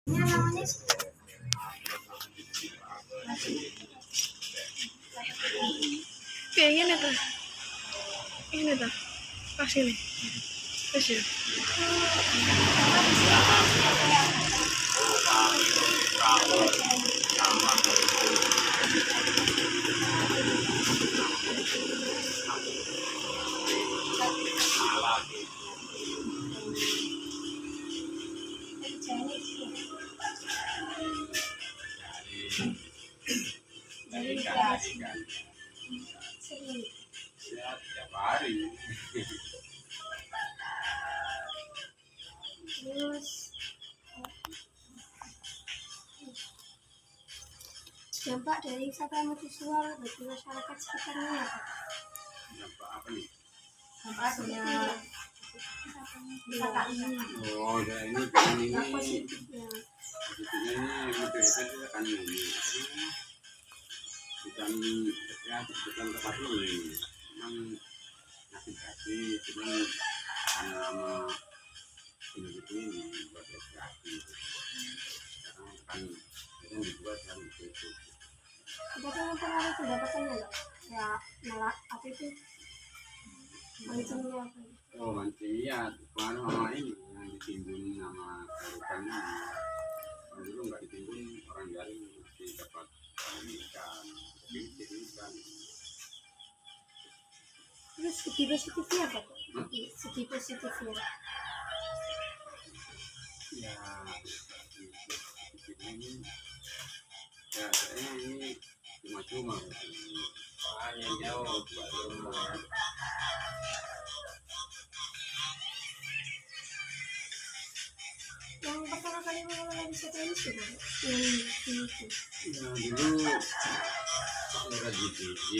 Ini namanya kayaknya ini tuh pas ini pas ya. Setiap hari. terus dampak dari wisata mercusuar bagi masyarakat sekitarnya apa? Dampak apa nih? Dampaknya wisata ini Oh, ya ini kan ini apa positifnya? positifnya ini motivasi kita kan ini bukan kreatif bukan tempat ini memang navigasi cuman karena sama ini gitu ini buat rekreasi sekarang kan kita dibuat kan itu Ada yang mempengaruhi pendapatannya nggak? Ya malah apa itu mancingnya apa? oh mancing ya kemarin sama ini yang ditimbun sama ikannya dulu nggak ditimbun orang jaring masih dapat ikan ikan. Terus segi positifnya apa tuh? Segi positifnya Ya ini ya kayaknya ini cuma-cuma yang jauh buat rumah. yang pertama kali mengelola wisata ini siapa? Yang itu Ya dulu Pak Lurah Jadi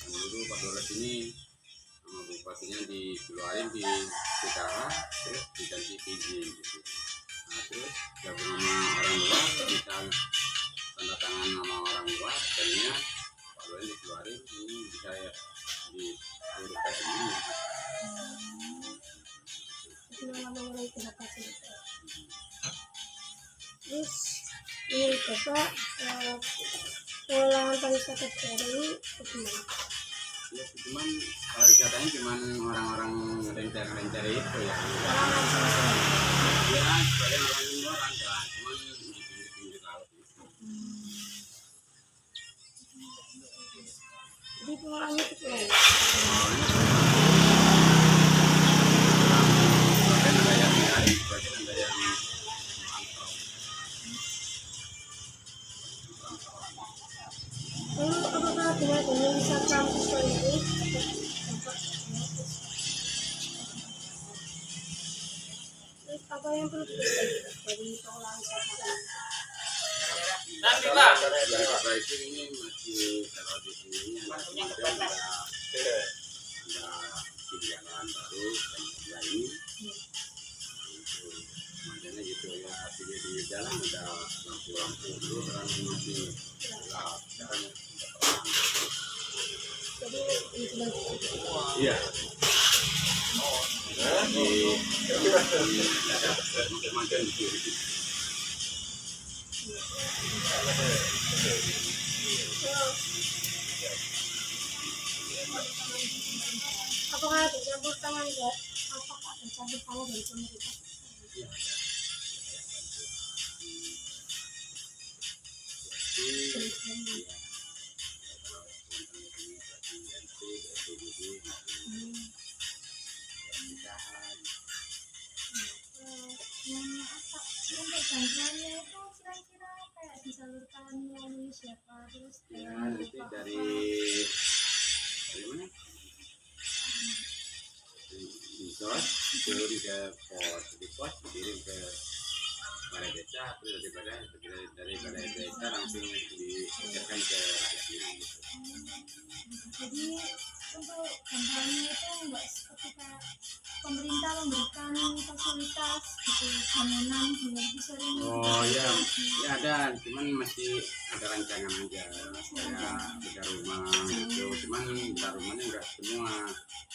dulu Pak Lurah ini sama bupatinya dikeluarin di Cikarang terus diganti PJ gitu. Nah terus gabung sama orang luar kita tanda tangan sama orang luar jadinya Pak Lurah dikeluarin ini bisa ya di seluruh kayak ini. itu namanya mulai pendapatan. Terus ini bapak pengelolaan pariwisata daerah ini bagaimana? Ya cuman kalau wisatanya cuman orang-orang rencar-rencar itu ya. Orang mancing Ya sebagian orang luar ada, cuman di pinggir-pinggir laut itu. jadi pengelolaannya itu gimana? Sebagian ada yang mencari, sebagian ada yang memantau. Lalu apakah dengan adanya wisata mercusuar ini dampak terus apa yang perlu diperbaiki dari pengelolaan wisata ini? Yang perbaiki ini masih kalau di sini masih ada kegiatan baru dan lain. Makanya gitu ya di jalan ada lampu-lampu dulu sekarang masih gelap sekarang Jadi ini cuma iya di macam-macam di apakah ada campur tangan enggak? Apakah ada campur tangan dari pemerintah? Untuk bantuannya itu kira-kira kayak disalurkan melalui siapa terus ya nanti dari mana di sos turun ke pos di pos dikirim ke balai desa terus dari balai desa langsung dikirimkan ke rakyatnya gitu. jadi untuk bantuannya itu enggak seperti kayak pemerintah memberikan fasilitas gitu bangunan biar bisa Oh ya, ya ada, cuman masih ada rancangan aja kayak beda rumah gitu, cuman beda rumahnya enggak semua,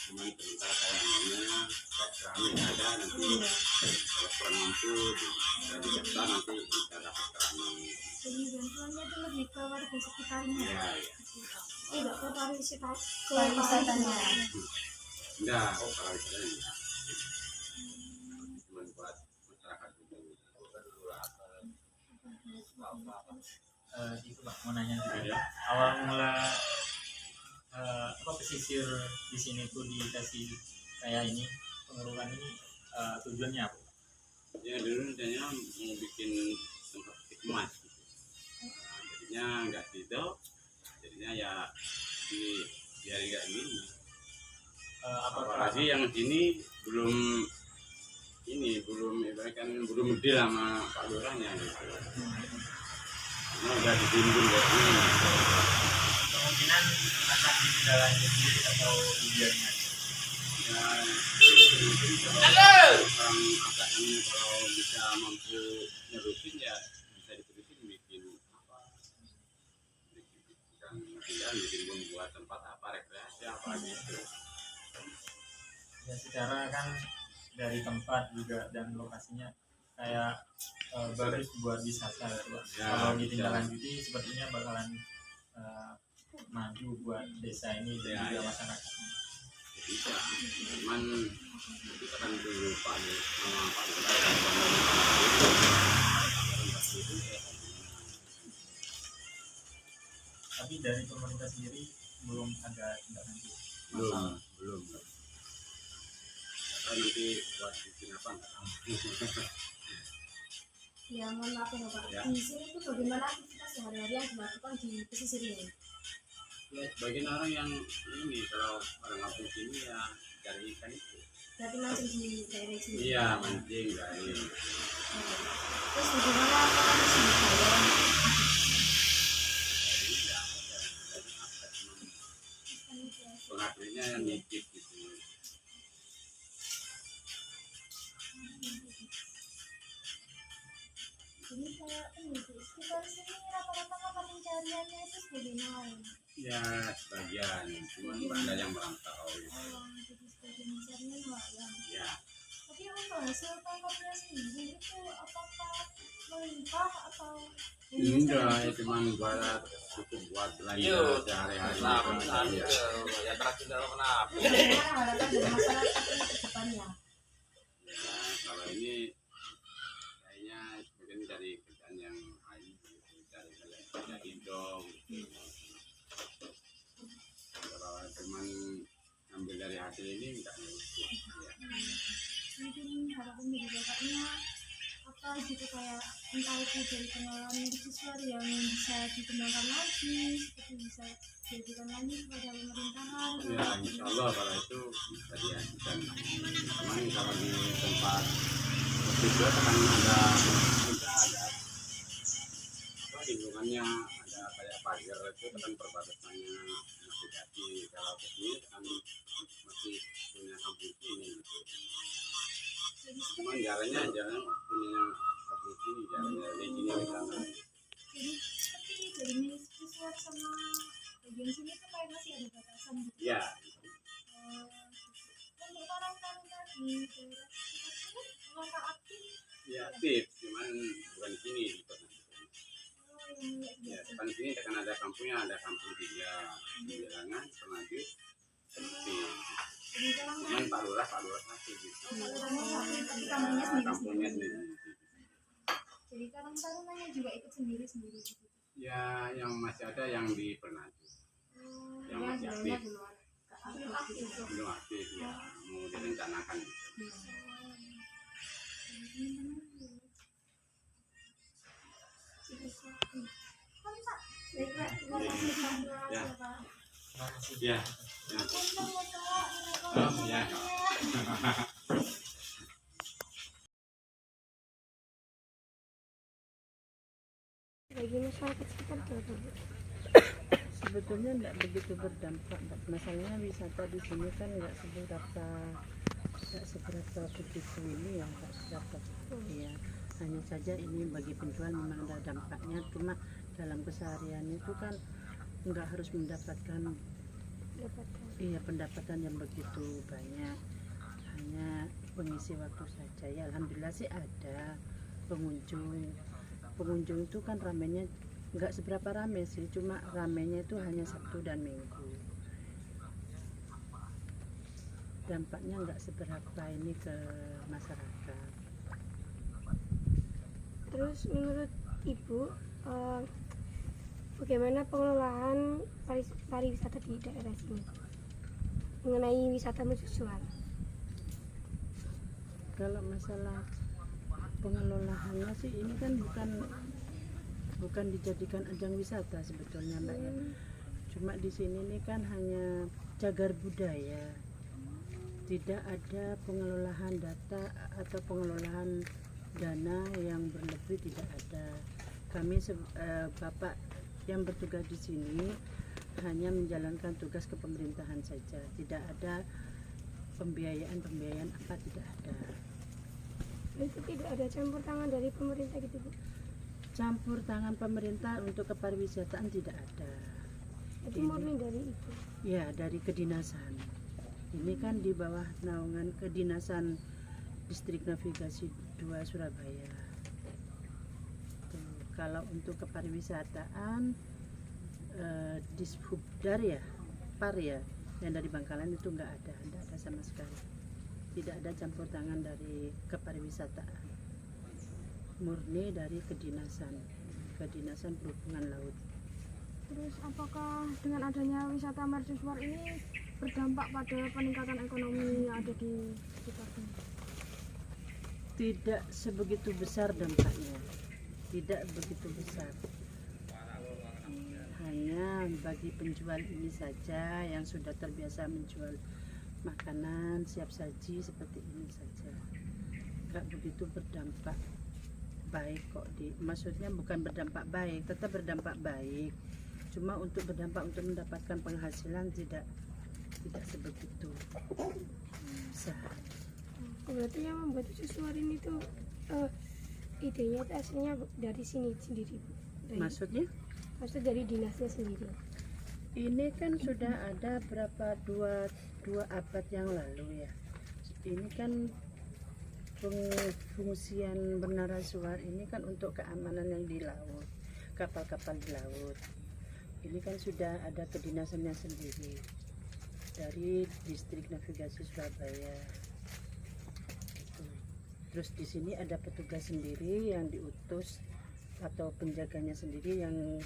cuman sementara kayak namanya kayak kami ada nanti kalau kurang mampu dari daftar nanti kita dapat kami. Jadi bantuannya itu lebih ke warga sekitarnya. Ya, ya. Tidak ke pariwisata. Pariwisatanya. Enggak, kalau itu enggak. Cuma buat masyarakat juga. Itu Pak mau nanya juga ya. Awal mula apa pesisir di sini tuh dikasih kayak ini pengerukan ini tujuannya apa? Ya dulu tanya mau bikin tempat petik emas gitu. Jadinya enggak gitu. Jadinya ya di biar enggak gini. Apalagi yang sini belum ibaratkan belum deal sama Pak Lurahnya gitu. Karena udah ditimbun kayak gini. Kemungkinan akan ditindaklanjuti atau dibiarkan. Ya, mungkin kalau orang agaknya kalau bisa mampu nerusin ya bisa diterusin bikin apa? Bikin membuat tempat apa rekreasi apa gitu. Ya secara kan dari tempat juga dan lokasinya kayak bagus buat wisata ya, Pak. Ya, Kalau ditindaklanjuti sepertinya bakalan maju buat desa ini dan Ya, juga ya. masyarakat. Bisa, cuman kita kan dulu Pak sama Pak Tapi dari pemerintah sendiri belum ada tindak lanjut. belum. Karena nanti buat bikin apa nggak tahu. Ya, mohon maaf ya Pak. Ya. Di sini itu bagaimana aktivitas sehari-hari yang dilakukan di pesisir ini? Ya sebagian orang yang ini kalau orang kampung sini ya cari ikan itu. Berarti mancing di daerah sini. Iya mancing dari. Terus bagaimana apakah di sini bayar? Dari ini nggak ada. Dari apa cuma penghasilannya yang nyicip gitu. Jadi kayak ini Bu, sekitar sini rata-rata kapal pencariannya itu bagaimana? Ya sebagian, cuma ada yang merantau. Gitu. Jadi sebagian besarnya nelayan. Ya. Tapi untuk hasil tangkapnya sendiri itu apakah melimpah atau Enggak, ya cuma buat cukup buat belanja sehari-hari. Ya. bagaimana harapan dari masyarakat ini ke depannya? Ya, kalau ini kayaknya sebagian dari kerjaan yang lain gitu, dari kerja hidung gitu. Kalau cuma ambil dari hasil ini enggak cukup ya. Mungkin harapan dari bapaknya apa gitu kayak entah itu dari pengalaman siswa yang bisa dikembangkan lagi seperti bisa dijadikan lagi kepada pemerintahan. Ya insya Allah kalau itu bisa diajukan. Cuman kalau di tempat itu kan ada apa lingkungannya ada kayak pagar itu kan perbatasannya masih kaki kalau kesini kan masih punya kampung sini gitu. Jadi Cuman jalannya punya kampung sini jalannya dari sini ke sana. jadi seperti dari siswa sama bagian sini tuh kayak masih ada batasan gitu. Ya Untuk orang-orang di daerah sekitar sini langkah aktif ya aktif cuman bukan di sini di kota. yang Ya, depan sini kan ada kampungnya, ada kampung 3 Bilangan, Penaju, seperti. jadi kalau Cuman Pak Lurah satu gitu. tapi kampungnya Nah, sendiri kampungnya sendiri. jadi karang tarunanya juga ikut sendiri gitu. Ya, yang masih ada yang di Penaju, yang Ya, masih jalannya aktif, belum aktif gitu. belum aktif ya, mau direncanakan. Gitu. Baiklah, terima kasih Pak. Ya. Pak. Terima kasih. Ya, ya. Untung ya Kak, Oh, ya. bagi masyarakat sekitar berapa? Sebetulnya tidak begitu berdampak. Masalahnya wisata di sini kan nggak seberapa begitu ini ya, nggak seberapa. Ya, hanya saja ini bagi penjual memang ada dampaknya. Cuma dalam keseharian itu kan nggak harus mendapatkan pendapatan yang begitu banyak. Hanya mengisi waktu saja. Ya alhamdulillah sih ada pengunjung. Pengunjung itu kan ramenya nggak seberapa rame sih, cuma ramenya itu hanya Sabtu dan Minggu. Dampaknya nggak seberapa ini ke masyarakat. Terus menurut Ibu, bagaimana pengelolaan pariwisata di daerah sini mengenai wisata mercusuar? Kalau masalah pengelolaannya sih ini kan bukan dijadikan ajang wisata sebetulnya Mbak ya. Cuma di sini nih kan hanya cagar budaya. Tidak ada pengelolaan data atau pengelolaan dana yang berlebih, tidak ada. Kami Bapak yang bertugas di sini hanya menjalankan tugas kepemerintahan saja. Tidak ada pembiayaan apa, tidak ada. Itu tidak ada campur tangan dari pemerintah gitu Bu? Campur tangan pemerintah untuk kepariwisataan tidak ada. Itu murni dari Ibu? Ya, dari kedinasan. Ini kan di bawah naungan Kedinasan Distrik Navigasi 2 Surabaya. Tuh, kalau untuk kepariwisataan Dishubdar ya, Par ya, yang dari Bangkalan itu nggak ada sama sekali. Tidak ada campur tangan dari kepariwisataan, murni dari Kedinasan Perhubungan Laut. Terus apakah dengan adanya wisata mercusuar ini berdampak pada peningkatan ekonomi yang ada di sekitar sini? Tidak sebegitu besar dampaknya, tidak begitu besar. Hanya bagi penjual ini saja yang sudah terbiasa menjual makanan siap saji seperti ini saja, nggak begitu berdampak baik kok. Maksudnya bukan berdampak baik, tetap berdampak baik, cuma untuk berdampak untuk mendapatkan penghasilan tidak sebegitu besar. Berarti yang membuat mercusuar ini tuh idenya itu aslinya dari sini sendiri Bu? Maksudnya Dari dinasnya sendiri? ini kan sudah ada berapa dua abad yang lalu ya. Ini kan fungsian Menara Suar ini kan untuk keamanan yang di laut, kapal-kapal di laut. Ini kan sudah ada kedinasannya sendiri dari Distrik Navigasi Surabaya. Terus di sini ada petugas sendiri yang diutus atau penjaganya sendiri yang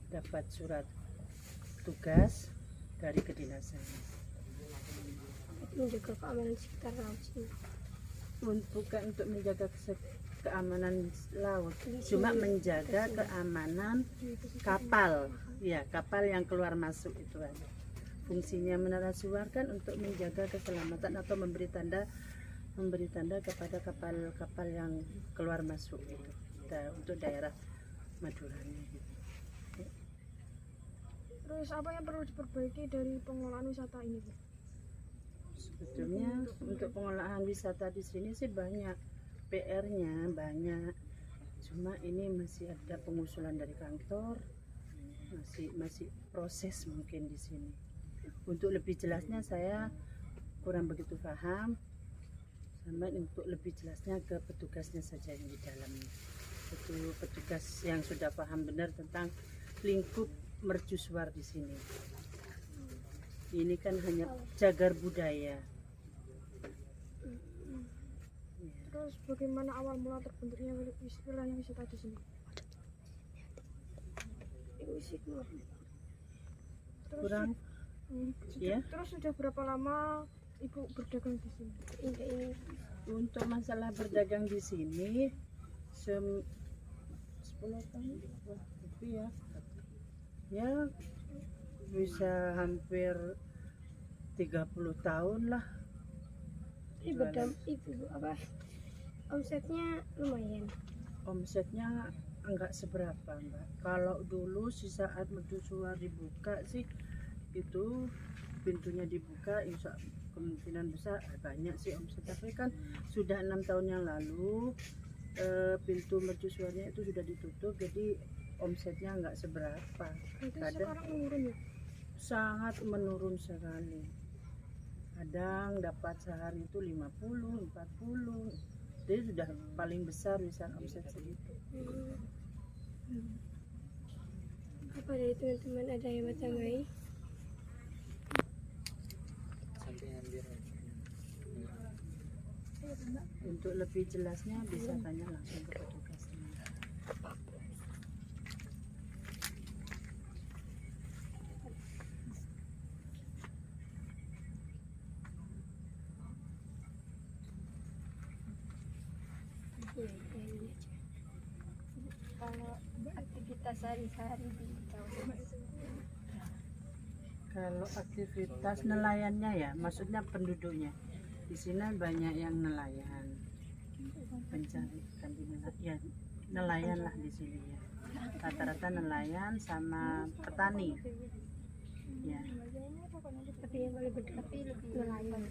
dapat surat tugas dari kedinasan. Menjaga keamanan sekitar laut sini. Bukan untuk menjaga keamanan laut, cuma menjaga keamanan kapal, ya kapal yang keluar masuk itu aja. Fungsinya Menara Suar kan untuk menjaga keselamatan atau memberi tanda kepada kapal-kapal yang keluar masuk itu, untuk daerah Maduranya gitu. Terus apa yang perlu diperbaiki dari pengelolaan wisata ini Bu? Sebetulnya untuk pengelolaan wisata di sini sih banyak PR-nya, banyak. Cuma ini masih ada pengusulan dari kantor, masih proses mungkin di sini. Untuk lebih jelasnya saya kurang begitu paham, sama untuk lebih jelasnya ke petugasnya saja yang di dalamnya. Itu petugas yang sudah paham benar tentang lingkup mercusuar di sini. Ini kan hanya cagar budaya. Terus bagaimana awal mula terbentuknya wilayah wisata di sini? Terus, Kurang ya. Terus sudah berapa lama Ibu berdagang di sini? Untuk masalah berdagang di sini 10 tahun lebih ya. Ya bisa hampir 30 tahun lah. Ibu apa? Omsetnya lumayan. Omsetnya enggak seberapa Mbak. Kalau dulu si saat mercusuar dibuka sih itu pintunya dibuka, insya kemungkinan besar banyak sih omset. Tapi kan sudah 6 tahun yang lalu pintu mercusuarnya itu sudah ditutup, jadi omsetnya enggak seberapa. Berarti sekarang menurun ya? Sangat menurun sekali. kadang dapat sehari itu 50, 40. Jadi sudah paling besar misal omset segitu. Apa dari teman-teman ada yang mau tambahin? Untuk lebih jelasnya bisa tanya langsung ke petugasnya. Kalau aktivitas sehari-hari di kawasan Kalau aktivitas nelayannya ya, maksudnya penduduknya. Di sini banyak yang nelayan, pencari ikan di ya, nelayan lah di sini ya. Rata-rata nelayan sama petani. Ya. tapi yang paling berdekat nelayan.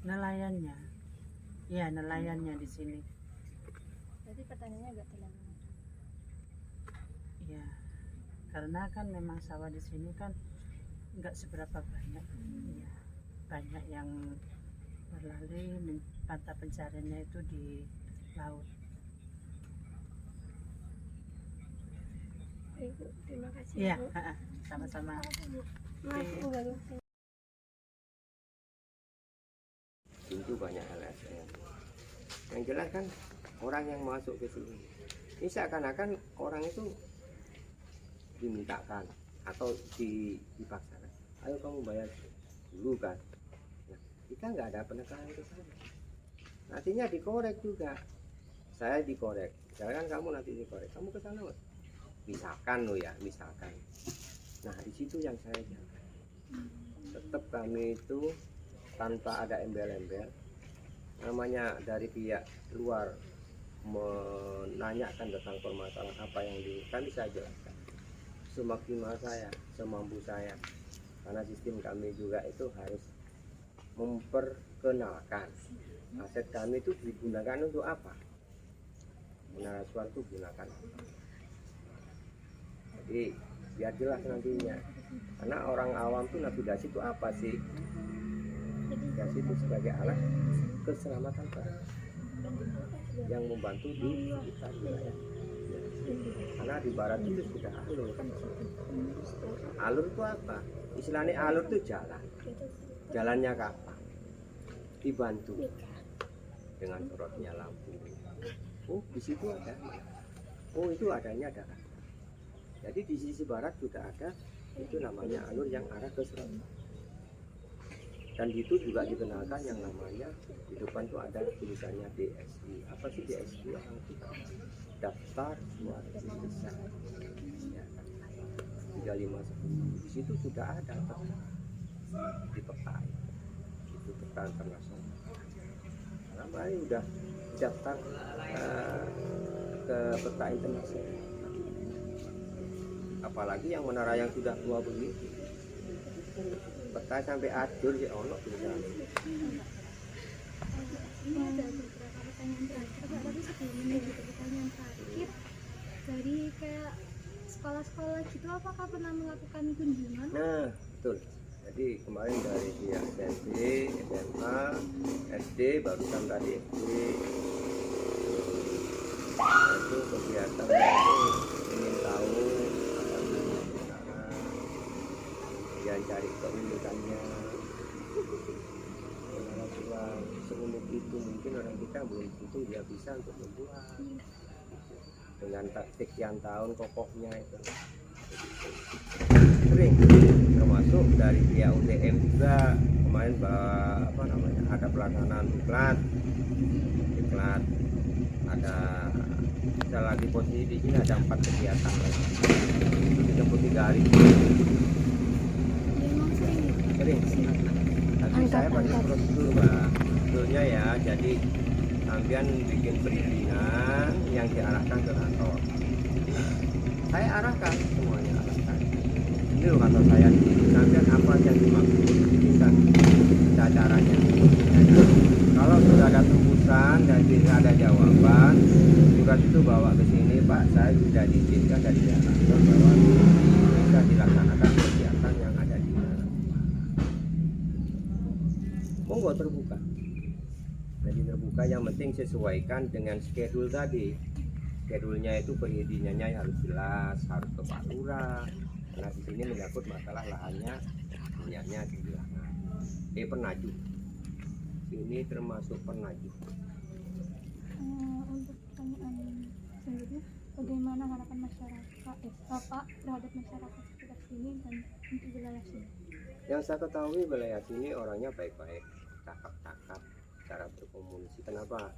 Nelayannya, ya nelayannya di sini. Jadi pertanyaannya agak terlalu. Ya, karena kan memang sawah di sini kan nggak seberapa banyak. Ya, banyak yang berlari mata pencariannya itu di laut. Ibu, terima kasih. Iya, Bu. sama-sama. Maaf, Bu, baru. Tentu banyak LSM. Yang jelas kan orang yang masuk ke sini, ini seakan-akan orang itu dimintakan atau dipaksakan. Ayo kamu bayar dulu kan. Nah, kita nggak ada penekanan ke sana. Nantinya dikorek juga. Saya dikorek. Jangan kamu nanti dikorek. Kamu ke sana, misalkan lo ya, misalkan. Nah di situ yang saya jaga. Tetap kami itu tanpa ada embel-embel, namanya dari pihak luar menanyakan tentang permasalahan apa yang kami saya jelaskan semaksimal saya, semampu saya, karena sistem kami juga itu harus memperkenalkan aset kami itu digunakan untuk apa, menara suara itu gunakan apa. Jadi biar jelas nantinya, karena orang awam tuh navigasi itu apa sih? Navigasi itu sebagai alat keselamatan barang yang membantu di sekitar wilayah. Karena di barat itu sudah alur. Alur itu apa? Istilahnya alur itu jalan. Jalannya kapan? Dibantu dengan sorotnya lampu. Oh di situ ada. Oh itu adanya darah. Jadi di sisi barat sudah ada, itu namanya alur yang arah ke selatan. Dan itu juga dikenalkan yang namanya di depan itu ada tulisannya DSI. Apa sih DSI? Daftar suara desa. Ya, 3510. Di situ sudah ada peta. Di peta itu peta internasional. Karena ini udah daftar ke peta internasional. Apalagi yang menara yang sudah tua begitu, peta sampai adur ya ono bisa. Ini ada beberapa pertanyaan terakhir, Pak, tapi sebelum menuju ke pertanyaan terakhir, dari kayak sekolah-sekolah gitu, apakah pernah melakukan kunjungan? Nah betul. Jadi kemarin dari pihak SMP, SMA, SD, barusan tadi SD, itu kegiatan itu ingin tahu yang cari keunikannya. Kalau seunik itu mungkin orang kita belum tentu dia bisa untuk membuat dengan sekian tahun kokohnya itu. Sering termasuk dari pihak UTM juga kemarin apa namanya ada pelaksanaan diklat ada bisa lagi posisi di sini ada 4 kegiatan lagi 33 hari. Memang sering gitu. Sering. Tapi saya pakai prosedur Mbak. Prosedurnya ya, jadi sampean bikin perizinan yang diarahkan ke kantor. Saya arahkan semuanya, arahkan. Ini loh kantor saya di sini. Sampean apa yang dimaksud bisa caranya. Kalau sudah ada tembusan dan tidak ada jawaban, surat itu bawa ke sini Pak. Saya sudah diizinkan dari Jakarta bawa bisa dilaksanakan kegiatan yang ada di mana. Monggo terbuka. Jadi terbuka, yang penting sesuaikan dengan schedule tadi. Schedule-nya itu perizinannya harus jelas, harus tepat lurah. Karena di sini menyangkut masalah lahannya, punyanya di lahan. Penaju. Ini termasuk penaju. Untuk pertanyaan selanjutnya, bagaimana harapan masyarakat Bapak terhadap masyarakat sekitar sini dan untuk wilayah sini? Yang saya ketahui wilayah sini orangnya baik-baik, cakap-cakap, cara berkomunikasi. Kenapa?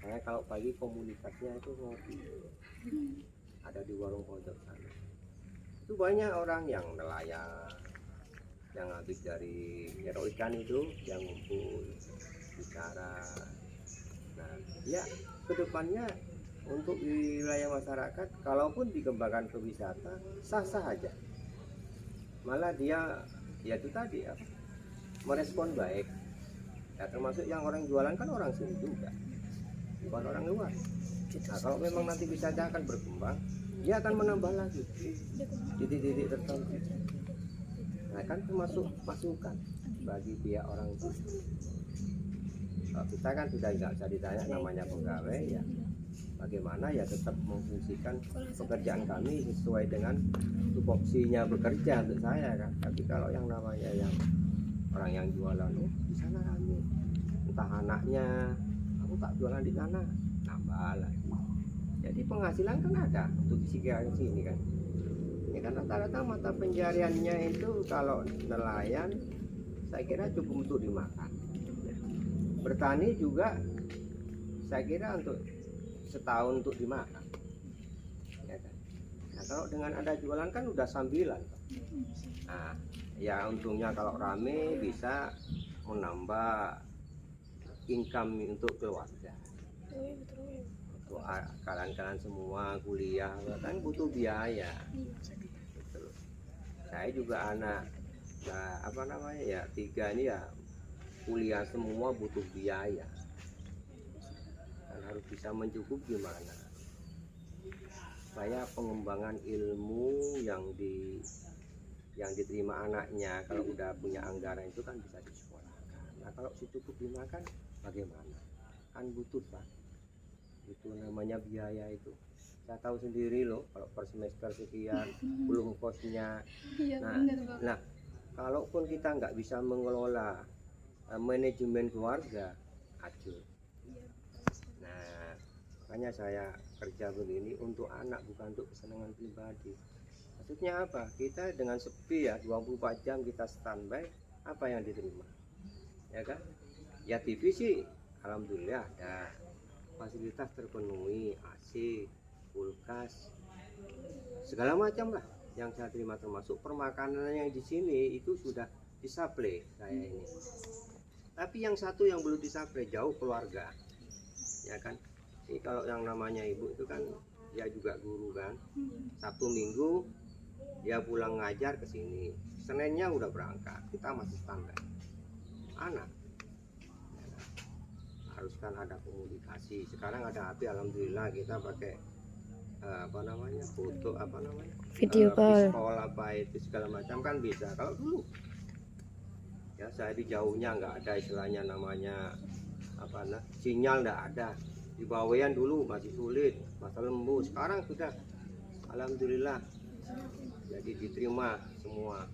Karena kalau pagi komunikasinya itu ngopi, ada di warung pojok sana. Itu banyak orang yang nelayan, yang habis dari nyerok ikan itu, yang ngumpul bicara. Nah, ya kedepannya untuk di wilayah masyarakat, kalaupun dikembangkan ke wisata, sah-sah aja. Malah dia, ya itu tadi ya, merespon baik. Ya termasuk yang orang jualan kan orang sini juga, bukan orang luar. Nah, kalau memang nanti wisata akan berkembang, dia akan menambah lagi di titik-titik tertentu. Nah, kan termasuk masukan bagi pihak orang itu. Kalau kita kan sudah nggak usah ditanya namanya pegawai ya, bagaimana ya tetap memfungsikan pekerjaan kami sesuai dengan tupoksinya bekerja untuk saya kan. Tapi kalau yang namanya yang orang yang jualan, oh di sana kami, entah anaknya, aku tak jualan di sana, nambah lagi. Jadi penghasilan kan ada untuk di sini kan. Ini kan rata-rata mata pencariannya itu kalau nelayan, saya kira cukup untuk dimakan. Bertani juga saya kira untuk setahun untuk dimakan, ya kan? Nah kalau dengan ada jualan kan udah sambilan. Nah ya untungnya kalau rame bisa menambah income untuk keluarga, untuk kalian-kalian semua kuliah kan butuh biaya. Betul. Saya juga anak, nah apa namanya ya, 3 ini ya kuliah semua butuh biaya, dan harus bisa mencukup gimana supaya pengembangan ilmu yang diterima anaknya kalau udah punya anggaran itu kan bisa disekolahkan. Nah kalau cukup dimakan bagaimana, kan butuh Pak, itu namanya biaya itu. Saya tahu sendiri loh, kalau per semester sekian belum kosnya. Nah kalaupun kita nggak bisa mengelola manajemen keluarga, acur. Nah makanya saya kerja begini untuk anak, bukan untuk kesenangan pribadi. Maksudnya apa? Kita dengan sepi ya 24 jam kita standby, apa yang diterima? Ya kan? Ya TV sih alhamdulillah ada, fasilitas terpenuhi, AC, kulkas, segala macam lah yang saya terima, termasuk permakanan yang di sini itu sudah disuplai saya ini. Tapi yang satu yang belum disuplai jauh keluarga, ya kan? Ini kalau yang namanya ibu itu kan dia juga guru kan, Sabtu Minggu dia pulang ngajar ke sini, Seninnya udah berangkat, kita masih standar. Anak harus kan ada komunikasi. Sekarang ada HP, alhamdulillah kita pakai apa namanya, foto apa namanya, video call, apa itu segala macam kan bisa. Kalau dulu ya saya di jauhnya nggak ada istilahnya namanya apa nah, sinyal nggak ada. Di Bawean dulu masih sulit, masa lembu. Sekarang sudah alhamdulillah jadi diterima semua.